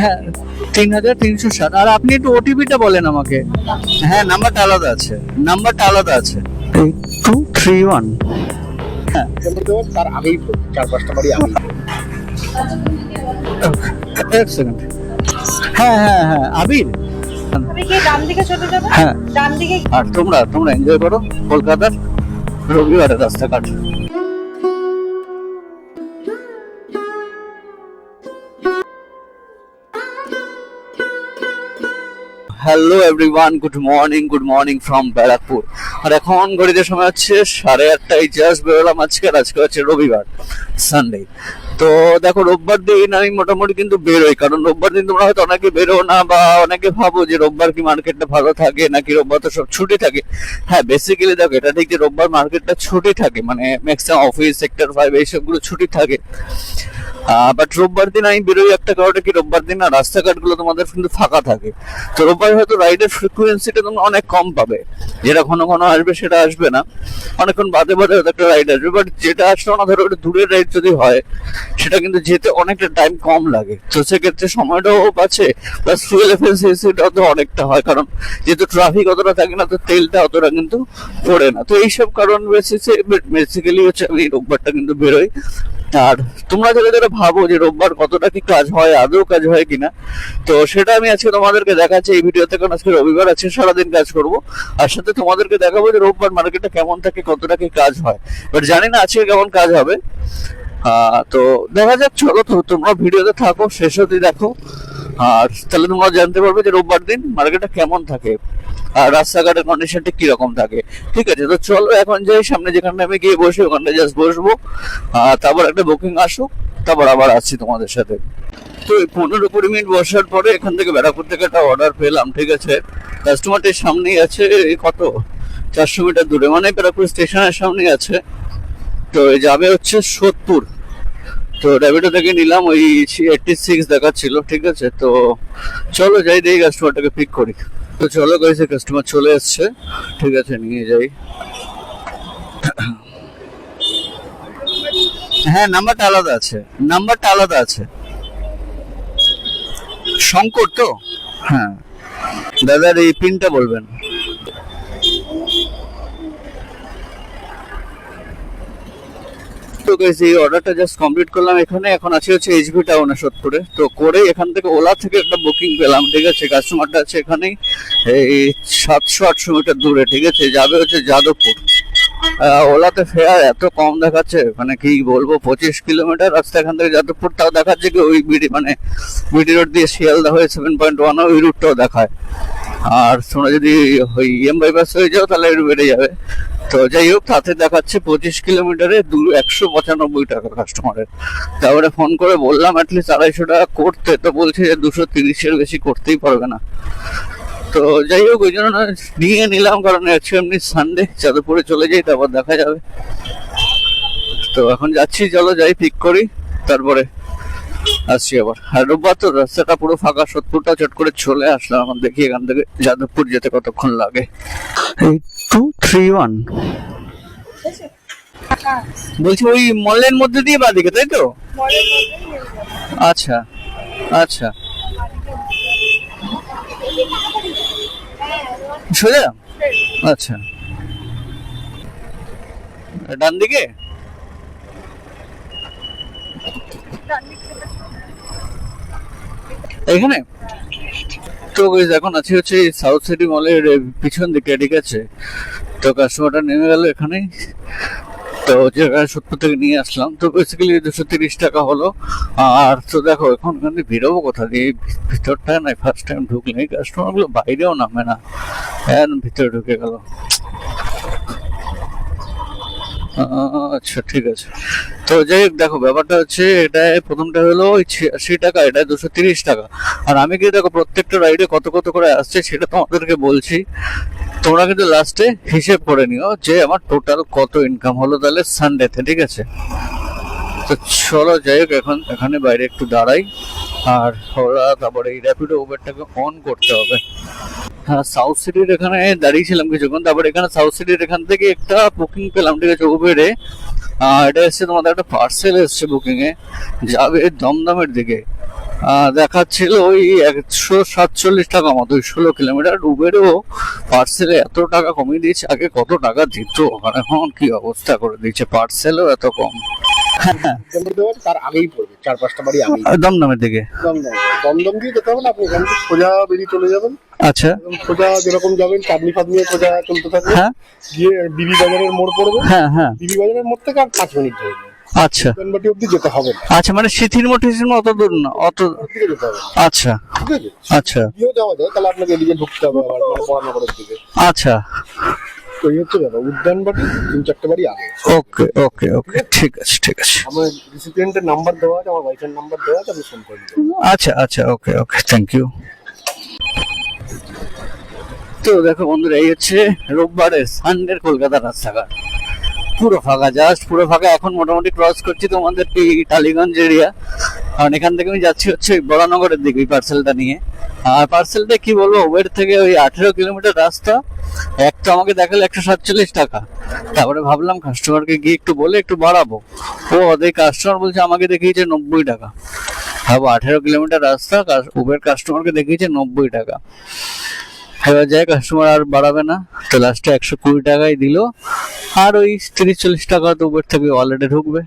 হ্যাঁ 3360। আর আপনি একটু ওটিপিটা বলেন আমাকে। হ্যাঁ নাম্বারটা আলাদা আছে, নাম্বারটা আলাদা আছে 8231। হ্যাঁ তার আগেই 4-5টা বাড়ি আগেই। এক সেকেন্ড। হ্যাঁ হ্যাঁ হ্যাঁ আবির। আমি কি ডান দিকে চলে যাবো? হ্যাঁ। ডান দিকে। আর তোমরা এনজয় করো কলকাতার রবিবারের রাস্তাঘাট। Hello everyone, good morning from Barrackpore. আর এখন ঘড়িতে সময় হচ্ছে 8:30। জাস্ট বেরোলাম আজকে হচ্ছে রবিবার, সানডে। তো দেখো রোববার দিন আমি মোটামুটি কিন্তু বেরোই, কারণ রোববার দিন তোমরা হয়তো অনেকে বেরো না, বা অনেকে ভাবো যে রোববার কি মার্কেটটা ভালো থাকে নাকি রোববার তো সব ছুটি থাকে। হ্যাঁ বেসিক্যালি দেখো এটা ঠিক যে রোববার মার্কেটটা ছুটি থাকে, মানে ম্যাক্সিমাম অফিস, সেক্টর 5 এইসবগুলো ছুটি থাকে। বাট রোববার দিন আমি বেরোই একটা কারণে কি, রোববার দিন না রাস্তাঘাট গুলো তোমাদের কিন্তু ফাঁকা থাকে। তো রোববার হয়তো রাইডের ফ্রিকুয়েন্সিটা তোমরা অনেক কম পাবে, যেটা ঘন ঘন আসবে সেটা আসবে না, অনেকক্ষণ বাদে বাদে হয়তো একটা রাইড আসবে। বাট যেটা আসলো না, ধরো একটা দূরের রাইড যদি হয়, সেটা কিন্তু যেতে অনেকটা টাইম কম লাগে। তো সেক্ষেত্রে সময়টাও বাঁচে, প্লাস ফুয়েল এফিসিয়েন্সিটাও তো অনেকটা হয়, কারণ যেহেতু ট্রাফিক অতটা থাকে না, তো তেলটা অতটা কিন্তু পড়ে না। তো এইসব কারণ বেসিক্যালি হচ্ছে আমি রোববারটা কিন্তু বেরোই। আর তোমরা যারা ভাবো যে রোববার কতটা কি কাজ হয়, আদৌ কাজ হয় কিনা, তো সেটা আমি আজকে তোমাদেরকে দেখাচ্ছি এই ভিডিওতে। কারণ আজকে রবিবার আছে, সারাদিন কাজ করব, আর সাথে তোমাদেরকে দেখাবো যে রোববার মার্কেটটা কেমন থাকে, কতটা কি কাজ হয়। বাট জানি না আজকে কেমন কাজ হবে। তো দেখা যাক, চলো তো তোমরা ভিডিওতে থাকো, শেষ অবধি দেখো, আর তাহলে তোমরা জানতে পারবে যে রোববার দিন মার্কেটটা কেমন থাকে আর রাস্তাঘাটের কন্ডিশনটা কিরকম থাকে। ঠিক আছে, তো চলো এখন যাই সামনে, যেখানে আমি গিয়ে বসি ওখানটা জাস্ট বসবো, তারপর একটা বুকিং আসুক, তারপর আবার আসছি তোমাদের সাথে। তো 15-20 মিনিট বসার পরে এখান থেকে ব্যারাকপুর থেকে একটা অর্ডার পেলাম। ঠিক আছে, কাস্টমারটির সামনেই আছে, কত 400 মিটার দূরে, মানে ব্যারাকপুর স্টেশনের সামনেই আছে। তো যাবে হচ্ছে সোদপুর। তো র্যাপিডো থেকে নিলাম, ওই 86 দেখাচ্ছিল। ঠিক আছে, তো চলো যাই, দেখি কাস্টমারটাকে পিক করি। তো চলো গাইস, কাস্টমার চলে এসছে। ঠিক আছে, নিয়ে যাই। হ্যাঁ নাম্বারটা আলাদা আছে, নাম্বারটা আলাদা আছে। শঙ্কর তো? হ্যাঁ দাদার এই পিনটা বলবেন। তো গাইস এই অর্ডারটা জাস্ট কমপ্লিট করলাম এখানে। এখন আছে হচ্ছে এইচবি টাউনে সোদপুরে। তো করে এখান থেকে ওলা থেকে একটা বুকিং পেলাম। ঠিক আছে, কাস্টমারটা আছে এখানেই, এই 700-800 মিটার দূরে। ঠিক আছে, যাবে হচ্ছে যাদবপুর। ওলাতে ফেয়ার এত কম দেখাচ্ছে, মানে কি বলবো, 25 কিলোমিটার রাস্তা এখান থেকে যাদবপুর, তাও দেখাচ্ছে কি ওই বিডি, মানে বিডি রোড দিয়ে শিয়ালদা হয়ে 7.1 ওই রুটটাও দেখায়। আর তোমরা যদি ওই এম বাইপাস হয়ে যাও তাহলে একটু বেড়ে যাবে। তো যাই হোক, তাতে দেখাচ্ছে 25 কিলোমিটারে 195 টাকা কাস্টমারের। তারপরে ফোন করে বললাম অ্যাটলিস্ট 250 টাকা করতে, তো বলছে যে 230-এর বেশি করতেই পারবে না। তো যাই হোক, ওই জন্য নিয়ে নিলাম, কারণ এমনি সানডে যাদবপুরে চলে যাই, তারপর দেখা যাবে। তো এখন যাচ্ছি, চলো যাই, পিক করি, তারপরে আসছি আবার। আর রোববার তো রাস্তাটা পুরো ফাঁকা, সোদপুরটা চট করে চলে আসলাম। এখন দেখি এখান থেকে যাদবপুর যেতে কতক্ষণ লাগে। 8231 বলছি, ওই মলের মধ্যে দিয়ে বাদিকে, তাই তো? আচ্ছা আচ্ছা, সোজা? আচ্ছা, ডান দিকে। এখানে তো এখন আছি হচ্ছে সাউথ সিটি মলের পিছন দিকে। ঠিক আছে, তো কাস্টমারটা নেমে গেল এখানে। তো জায়গায় সোদপুর থেকে নিয়ে আসলাম। তো বেসিক্যালি 230 টাকা হলো। আর তো দেখো এখন ওখানে বেরোবো কোথা দিয়ে, ভিতরটা না ফার্স্ট টাইম ঢুকলে কাস্টমার গুলো বাইরেও নামে না, ভিতরে ঢুকে গেল। আচ্ছা ঠিক আছে, তো যাই হোক, দেখো ব্যাপারটা হচ্ছে এটা প্রথমটা হলো 86 টাকা, এটা 230 টাকা। আর আমি কি দেখো প্রত্যেকটা রাইডে কত কত করে আসছে সেটা তোমাদেরকে বলছি। তোমরা কিন্তু লাস্টে হিসেব করে নিও যে আমার টোটাল কত ইনকাম হলো তাহলে সানডেতে। ঠিক আছে, তো চলো যাই হোক, এখন এখানে বাইরে একটু দাঁড়াই, আর ওরা তারপরে এই র্যাপিডো উবেরটাকে অন করতে হবে। হ্যাঁ সাউথ সিটির এখানে দাঁড়িয়েছিলাম কিছুক্ষণ, তারপরে এখানে সাউথ সিটির এখান থেকে একটা বুকিং পেলাম। ঠিক আছে, উবেরে এটা এসছে, তোমাদের একটা পার্সেল এসছে বুকিং এ, যাবে দমদমের দিকে। দেখাচ্ছিল ওই 147 টাকা মতো, 16 কিলোমিটার। উবেরও পার্সেলে এত টাকা কমিয়ে দিয়েছে, আগে কত টাকা দিত আর এখন কি অবস্থা করে দিয়েছে, পার্সেলও এত কম। তার আগেই পড়বে, 4-5টা বাড়ি আগেই। দমদমের দিকে। দমদম দিয়ে যেতে হবে না, আপনি এখান থেকে সোজা বেরিয়ে চলে যাবেন। আচ্ছা। একদম সোজা যেরকম যাবেন চাঁদনি ফাঁদ নিয়ে সোজা চলতে থাকবে, হ্যাঁ গিয়ে বিবি বাজারের মোড় পড়বে। হ্যাঁ হ্যাঁ। বিবি বাজারের মোড় থেকে আর 5 মিনিট ধরবে, আচ্ছা উদ্যানবাটি অব্দি যেতে হবে না। আচ্ছা, মানে সিথিরমঠ অত দূর না, অত। দিকে যেতে হবে, আচ্ছা ঠিক আছে? আচ্ছা দিয়েও যাওয়া যায়, তাহলে আপনাকে এদিকে ঢুকতে হবে আবার, মানে বরানগরের দিকে। আচ্ছা। তো এই হচ্ছে ব্যাপার, উদ্যানবাটি 3-4টে বাড়ি আগে। ওকে ওকে ওকে, ঠিক আছে ঠিক আছে। আমার রেসিপিয়েন্টের নাম্বার দেওয়া আছে, আমার ওয়াইফের নাম্বার দেওয়া আছে, আপনি ফোন করে দিন। আচ্ছা আচ্ছা, ওকে ওকে, থ্যাংক ইউ। তো দেখো বন্ধুরা, এই হচ্ছে রোববারের সানডের কলকাতার রাস্তাঘাট, পুরো ফাঁকা, জাস্ট পুরো ফাঁকা। এখন মোটামুটি ক্রস করছি তোমাদের এই টালিগঞ্জ এরিয়া, কারণ এখান থেকে আমি যাচ্ছি হচ্ছে বরানগরের দিকে ওই পার্সেলটা নিয়ে। আর পার্সেলটা কি বলবো, উবের থেকে ওই 18 কিলোমিটার রাস্তা, এক তো আমাকে দেখালো 147 টাকা। তারপরে ভাবলাম কাস্টমারকে গিয়ে একটু বলে একটু বাড়াবো, ও ওদের কাস্টমার বলছে আমাকে দেখিয়েছে 90 টাকা। ভাবো 18 কিলোমিটার রাস্তা, উবের কাস্টমারকে দেখিয়েছে 90 টাকা। এবার যাই, কাস্টমার আর বাড়াবে না, তো লাস্টে 120 টাকাই দিল। আর ওই 30-40 টাকা তো উবের থেকে ওয়ালেটে ঢুকবে।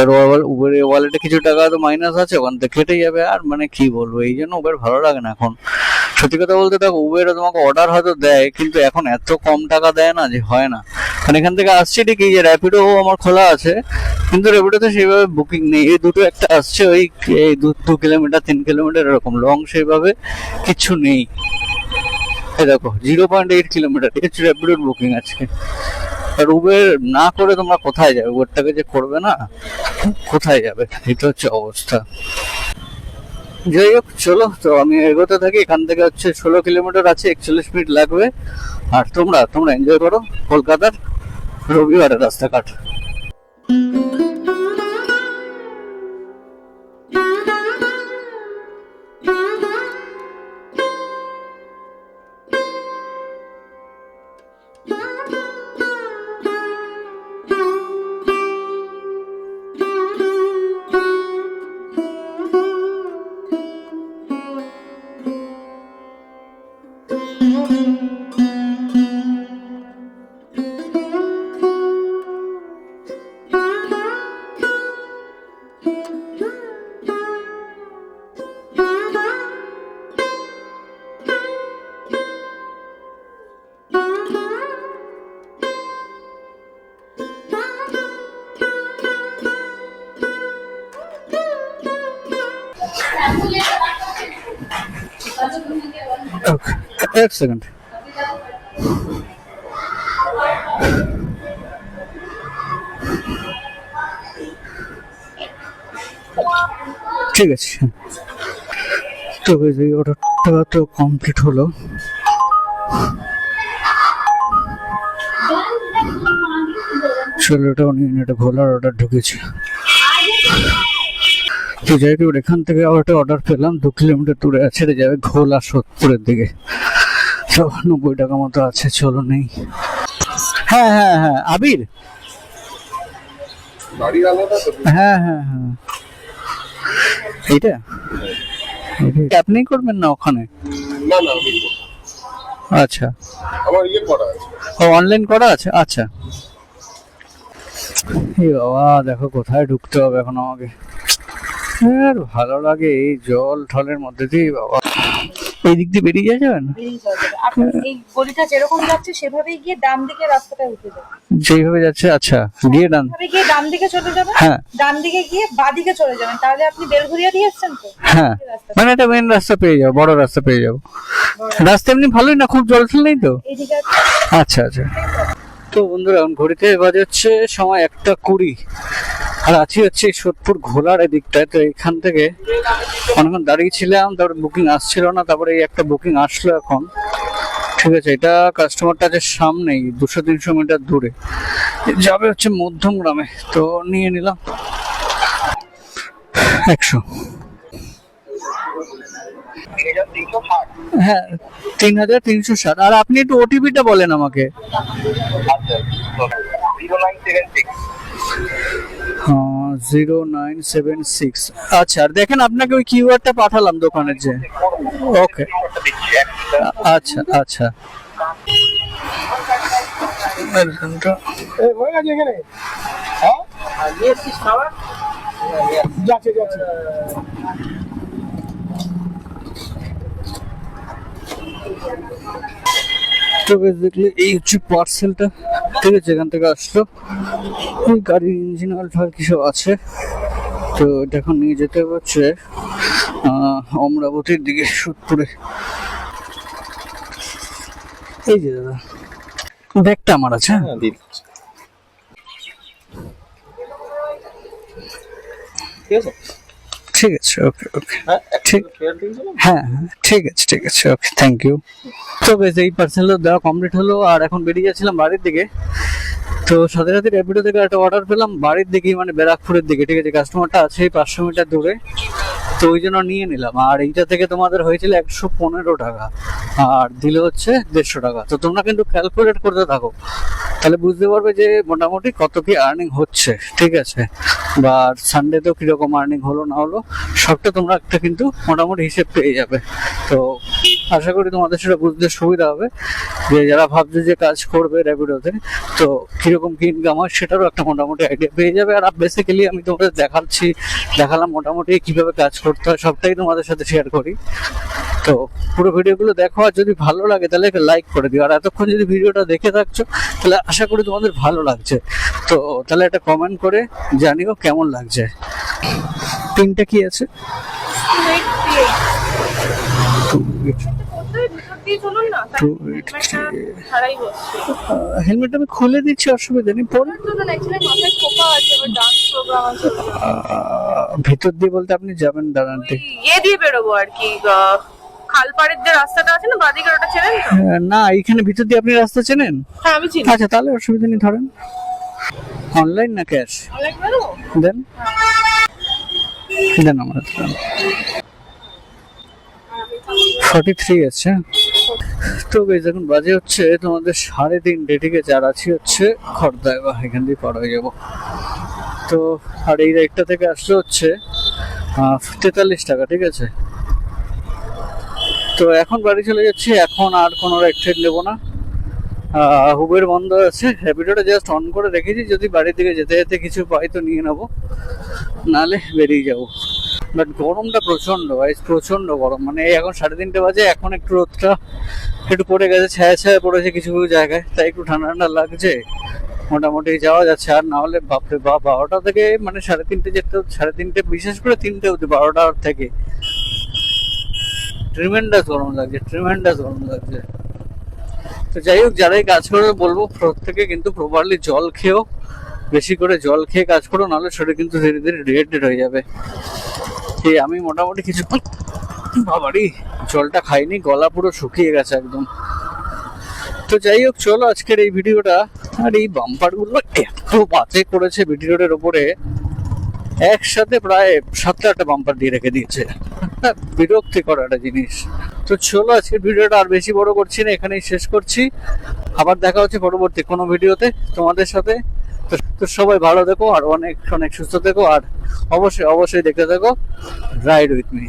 এবার উবের ওয়ালেটে কিছু টাকা তো মাইনাস আছে, ওখান থেকে কেটে যাবে। আর মানে কি বলবো, এই জন্য উবের ভালো লাগে না এখন। সত্যি কথা বলতে দেখো, উবেরও তোমাকে অর্ডার হয়তো দেয়, কিন্তু এখন এত কম টাকা দেয় না যে হয় না। কারণ এখান থেকে আসছে ঠিকই, যে র্যাপিডো আমার খোলা আছে, কিন্তু র্যাপিডোতে সেইভাবে বুকিং নেই। এই দুটো একটা আসছে ওই 2 কিলোমিটার 3 কিলোমিটার এরকম লং, সেইভাবে কিছু নেই। এই দেখো 0.8 কিলোমিটার র্যাপিডোর বুকিং আছে। আর উবের না করে তোমরা কোথায় যাবে, উবেরটাকে যে করবে না, কোথায় যাবে, এটা হচ্ছে অবস্থা। যাই হোক, চলো তো আমি এগোতে থাকি। এখান থেকে হচ্ছে 16 কিলোমিটার আছে, 41 মিনিট লাগবে। আর তোমরা এনজয় করো কলকাতার রবিবারের রাস্তাঘাট। Okay. এক সেকেন্ড। ঠিক আছে, তো এই অর্ডারটা তো কমপ্লিট হলো। চলো এটাও নিয়ে এটা ভোলার অর্ডার ঢুকেছে। তো যাই হোক, এখান থেকে আবার একটা অর্ডার পেলাম, 2 কিলোমিটার দূরে আছে, এটা যাবে ঘোলা সোদপুরের দিকে। তো 90 টাকা মতো আছে, চলো নেই। হ্যাঁ হ্যাঁ হ্যাঁ, আবির, হ্যাঁ হ্যাঁ হ্যাঁ, এইটা আপনি করবেন না ওখানে? না না, আমি আচ্ছা, আমার ইয়ে করা আছে, ও অনলাইন করা আছে। আচ্ছা, এই বাবা দেখো কোথায় ঢুকতে হবে এখন আমাকে। আর ভালো লাগে এই জল ঠলের মধ্যে দিয়ে, বাবা এই দিক দিয়ে বেরিয়ে যাবে না? বেরিয়ে যাওয়া যাবে। আপনি এই গলিটা যেরকম যাচ্ছে সেভাবেই গিয়ে ডান দিকে রাস্তাটা উঠে যাবে। যেইভাবে যাচ্ছে, আচ্ছা গিয়ে ডান, এভাবে গিয়ে ডান দিকে চলে যাবেন। হ্যাঁ। ডান দিকে গিয়ে বাদিকে চলে যাবেন, তাহলে আপনি বেলঘরিয়া দিয়ে এসেছেন তো। হ্যাঁ, মানে এটা মেন রাস্তা পেয়ে যাবো, বড় রাস্তা পেয়ে যাবো। রাস্তা এমনি ভালোই না, খুব জল টল নেই তো? এইদিকে আচ্ছা আচ্ছা। তো বন্ধুরা, এখন ঘড়িতে বাজে হচ্ছে সময় 1:20, আর আছি হচ্ছে সোদপুর ঘোলার এদিকটায়। তো এখান থেকে অনেকক্ষণ দাঁড়িয়েছিলাম, তারপরে বুকিং আসছিল না, তারপরে এই একটা বুকিং আসলো এখন। ঠিক আছে, এটা কাস্টমারটা আছে সামনেই, 200-300 মিটার দূরে যাবে হচ্ছে মধ্যমগ্রামে। তো নিয়ে নিলাম 100। হ্যাঁ, 3360। আর আপনি একটু ওটিপিটা বলেন আমাকে। 0976। আচ্ছা, আর দেখেন আপনাকে ওই কিউআরটা পাঠালাম দোকানের যে। ওকে, আচ্ছা আচ্ছা। হয়ে গেছে এখানে। হ্যাঁ যাচ্ছে যাচ্ছে। তো বেসিক্যালি এই হচ্ছে পার্সেলটা, ঠিক আছে, এখান থেকে আসলো। এই গাড়ির ইঞ্জিন অয়েল ঠাল কিছু আছে, তো এটা এখন নিয়ে যেতে হচ্ছে অমরাবতীর দিকে, সুদপুরে। এই যে দাদা, ব্যাগটা আমার আছে। ঠিক আছে ঠিক আছে, ওকে ওকে, ঠিক, হ্যাঁ হ্যাঁ ঠিক আছে ঠিক আছে, ওকে, থ্যাংক ইউ। তো বেশ, এই পার্সেলও দেওয়া কমপ্লিট হলো, আর এখন বেরিয়ে যাচ্ছিলাম বাড়ির দিকে। তো সাথে সাথে র্যাপিডো থেকে একটা অর্ডার পেলাম বাড়ির দিকেই, মানে ব্যারাকপুরের দিকে, ঠিক আছে। কাস্টমারটা আছে 500 মিটার দূরে, তো ওই জন্য নিয়ে নিলাম। আর এইটা থেকে তোমাদের হয়েছিল 115 টাকা, আর দিল হচ্ছে 150 টাকা। তো তোমরা কিন্তু ক্যালকুলেট করতে থাকো, তাহলে বুঝতে পারবে যে মোটামুটি কত কি আর্নিং হচ্ছে, ঠিক আছে। বা সানডেতেও কিরকম আর্নিং হলো না হলো, সবটা তোমরা একটা কিন্তু মোটামুটি হিসেব পেয়ে যাবে। তো আশা করি তোমাদের সেটা বুঝতে সুবিধা হবে, যে যারা ভাবছে যে কাজ করবে র্যাপিডোতে, তো কিরকম কি ইনকাম হয় সেটারও একটা মোটামুটি আইডিয়া পেয়ে যাবে। আর বেসিক্যালি আমি তোমাদের দেখালাম মোটামুটি কিভাবে কাজ করতে হয়, সবটাই তোমাদের সাথে শেয়ার করি। তো পুরো ভিডিওগুলো দেখো, আর যদি ভালো লাগে তাহলে একটা লাইক করে দিও। আর এতক্ষণ যদি ভিডিওটা দেখে থাকছো, তাহলে আশা করি তোমাদের ভালো লাগছে। তো তাহলে একটা কমেন্ট করে জানিও কেমন লাগছে। পিনটা কি আছে? হেলমেট আমি খুলে দিচ্ছি, অসুবিধা নেই, পরে ভিতর দিয়ে বলতে আপনি যাবেন, দাঁড়ান ইয়ে দিয়ে বেরোবো আর কি, খালপাড়ের যে রাস্তাটা আছে না বাদিকের, ওটা চেনেন তো? না, এইখানে ভিতর দিয়ে আপনি রাস্তা চেনেন? হ্যাঁ আমি চিনি। আচ্ছা, তাহলে অসুবিধা নেই, ধরেন। অনলাইন না ক্যাশ? অনলাইন বেরোবো? দেন দেন, আমার 43 আছে। তো বেশ, এখন বাজে হচ্ছে তোমাদের 3:30, ঠিক আছে। আর আছি হচ্ছে খড়দায়, বা এখান দিয়ে পার হয়ে যাবো। তো আর এই রাইডটা থেকে আসলে হচ্ছে 43 টাকা, ঠিক আছে। তো এখন বাড়ি চলে যাচ্ছি, এখন আর কোনো রাইড নেবো না। হুবের বন্ধ আছে, র্যাপিডোটা জাস্ট অন করে রেখেছি, যদি বাড়ির দিকে যেতে যেতে কিছু পাই তো নিয়ে নেবো, নাহলে বেরিয়ে যাবো। বাট গরমটা প্রচন্ড, প্রচন্ড গরম। মানে এখন 3:30 বাজে, এখন একটু রোদটা একটু পড়ে গেছে, ছায়া ছায়া পড়েছে কিছু কিছু জায়গায়, তাই একটু ঠান্ডা ঠান্ডা লাগছে, মোটামুটি যাওয়া যাচ্ছে। আর না হলে বাপরে বাপ, 12টা থেকে মানে 3:30 যেতে, 3:30, বিশেষ করে 3টে অবধি, 12টার থেকে ট্রিমেন্ডাস গরম লাগছে। তো যাই হোক, যারাই কাজ করবে বলবো প্রত্যেকে কিন্তু প্রপারলি জল খেয়েও, বেশি করে জল খেয়ে কাজ করো, নাহলে শরীর কিন্তু ধীরে ধীরে ডিহাইড্রেট হয়ে যাবে। এই আমি মোটামুটি কিছুক্ষণ, বাবারই জলটা খাইনি, গলা পুরো শুকিয়ে গেছে একদম। তো যাই হোক, চলো আজকের এই ভিডিওটা। আর এই বাম্পার গুলো এত বাজে করেছে ভিডিওটার ওপরে, একসাথে প্রায় 7-8টা বাম্পার দিয়ে রেখে দিয়েছে, বিরক্তিকর একটা জিনিস। তো চলো আজকের ভিডিওটা আর বেশি বড় করছি না, এখানেই শেষ করছি। আবার দেখা হচ্ছে পরবর্তী কোনো ভিডিওতে তোমাদের সাথে। তো সবাই ভালো থেকো, আর অনেক অনেক সুস্থ থেকো, আর অবশ্যই দেখতে থাকো রাইড উইথ মি।